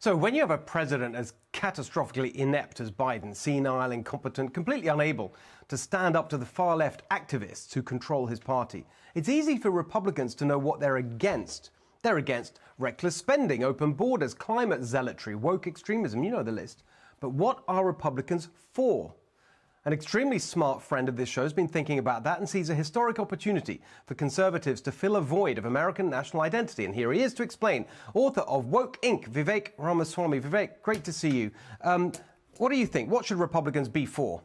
So when you have a president as catastrophically inept as Biden, senile, incompetent, completely unable to stand up to the far-left activists who control his party, it's easy for Republicans to know what they're against. They're against reckless spending, open borders, climate zealotry, woke extremism, you know the list. But what are Republicans for? An extremely smart friend of this show has been thinking about that and sees a historic opportunity for conservatives to fill a void of American national identity. And here he is to explain. Author of Woke Inc., Vivek Ramaswamy. Vivek, great to see you. What do you think? What should Republicans be for?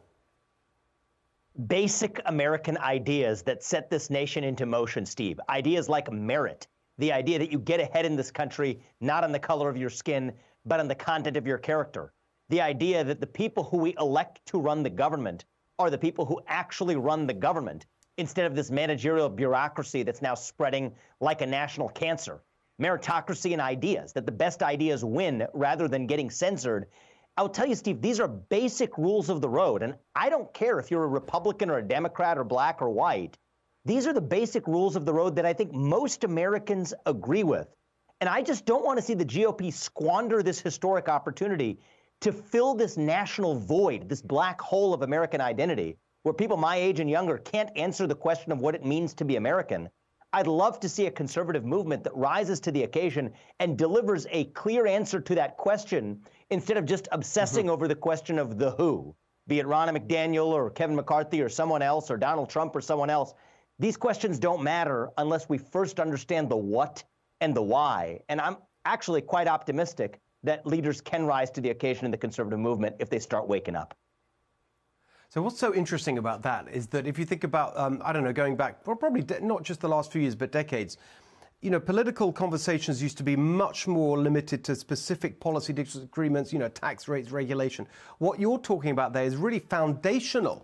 Basic American ideas that set this nation into motion, Steve. Ideas like merit, the idea that you get ahead in this country, not on the color of your skin, but on the content of your character. The idea that the people who we elect to run the government are the people who actually run the government, instead of this managerial bureaucracy that's now spreading like a national cancer. Meritocracy and ideas, that the best ideas win rather than getting censored. I'll tell you, Steve, these are basic rules of the road. And I don't care if you're a Republican or a Democrat or black or white. These are the basic rules of the road that I think most Americans agree with. And I just don't want to see the GOP squander this historic opportunity to fill this national void, this black hole of American identity, where people my age and younger can't answer the question of what it means to be American. I'd love to see a conservative movement that rises to the occasion and delivers a clear answer to that question instead of just obsessing over the question of the who, be it Ronna McDaniel or Kevin McCarthy or someone else or Donald Trump or someone else. These questions don't matter unless we first understand the what and the why. And I'm actually quite optimistic that leaders can rise to the occasion in the conservative movement if they start waking up. So what's so interesting about that is that if you think about, I don't know, going back, well, probably not just the last few years, but decades, you know, political conversations used to be much more limited to specific policy disagreements, you know, tax rates, regulation. What you're talking about there is really foundational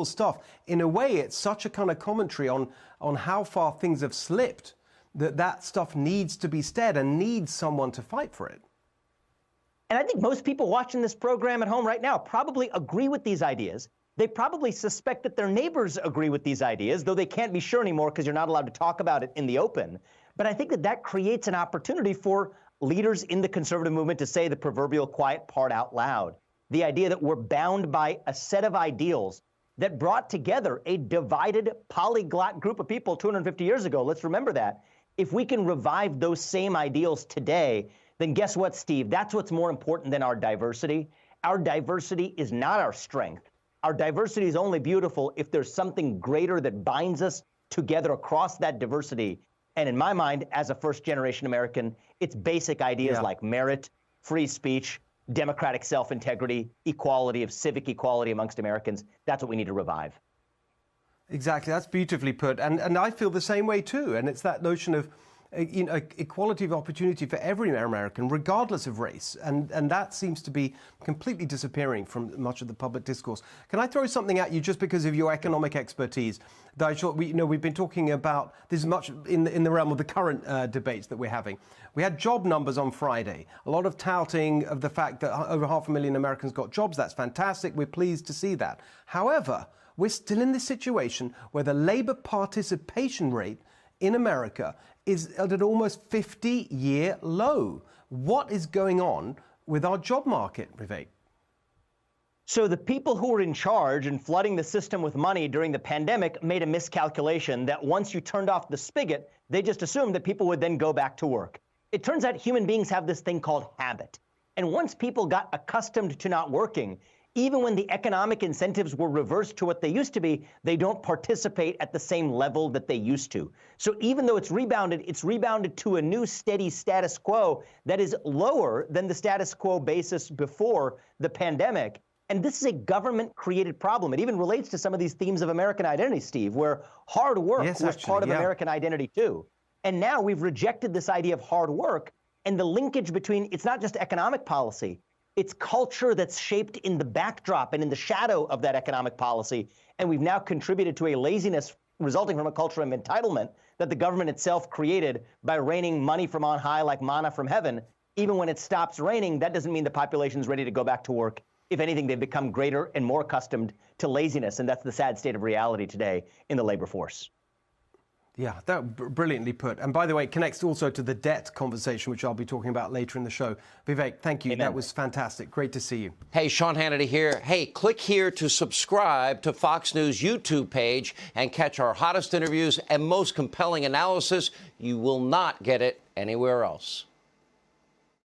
stuff. In a way, it's such a kind of commentary on how far things have slipped, that stuff needs to be said and needs someone to fight for it. And I think most people watching this program at home right now probably agree with these ideas. They probably suspect that their neighbors agree with these ideas, though they can't be sure anymore because you're not allowed to talk about it in the open. But I think that creates an opportunity for leaders in the conservative movement to say the proverbial quiet part out loud. The idea that we're bound by a set of ideals that brought together a divided polyglot group of people 250 years ago. Let's remember that. If we can revive those same ideals today, then guess what, Steve? That's what's more important than our diversity. Our diversity is not our strength. Our diversity is only beautiful if there's something greater that binds us together across that diversity. And in my mind, as a first-generation American, it's basic ideas like merit, free speech, democratic self-integrity, equality of civic equality amongst Americans. That's what we need to revive. Exactly. That's beautifully put. And I feel the same way, too. And it's that notion of equality of opportunity for every American, regardless of race. And that seems to be completely disappearing from much of the public discourse. Can I throw something at you just because of your economic expertise? That I thought, we've been talking about this much in the realm of the current debates that we're having. We had job numbers on Friday. A lot of touting of the fact that over 500,000 Americans got jobs. That's fantastic. We're pleased to see that. However, we're still in this situation where the labor participation rate in America is at an almost 50-year low. What is going on with our job market, Vivek? So the people who were in charge and flooding the system with money during the pandemic made a miscalculation that once you turned off the spigot, they just assumed that people would then go back to work. It turns out human beings have this thing called habit. And once people got accustomed to not working, even when the economic incentives were reversed to what they used to be, they don't participate at the same level that they used to. So even though it's rebounded to a new steady status quo that is lower than the status quo basis before the pandemic. And this is a government-created problem. It even relates to some of these themes of American identity, Steve, where hard work was part of American identity too. And now we've rejected this idea of hard work and the linkage between, it's not just economic policy, it's culture that's shaped in the backdrop and in the shadow of that economic policy. And we've now contributed to a laziness resulting from a culture of entitlement that the government itself created by raining money from on high like manna from heaven. Even when it stops raining, that doesn't mean the population's ready to go back to work. If anything, they've become greater and more accustomed to laziness. And that's the sad state of reality today in the labor force. Yeah, that brilliantly put. And by the way, it connects also to the debt conversation, which I'll be talking about later in the show. Vivek, thank you. Amen. That was fantastic. Great to see you. Hey, Sean Hannity here. Hey, click here to subscribe to Fox News YouTube page and catch our hottest interviews and most compelling analysis. You will not get it anywhere else.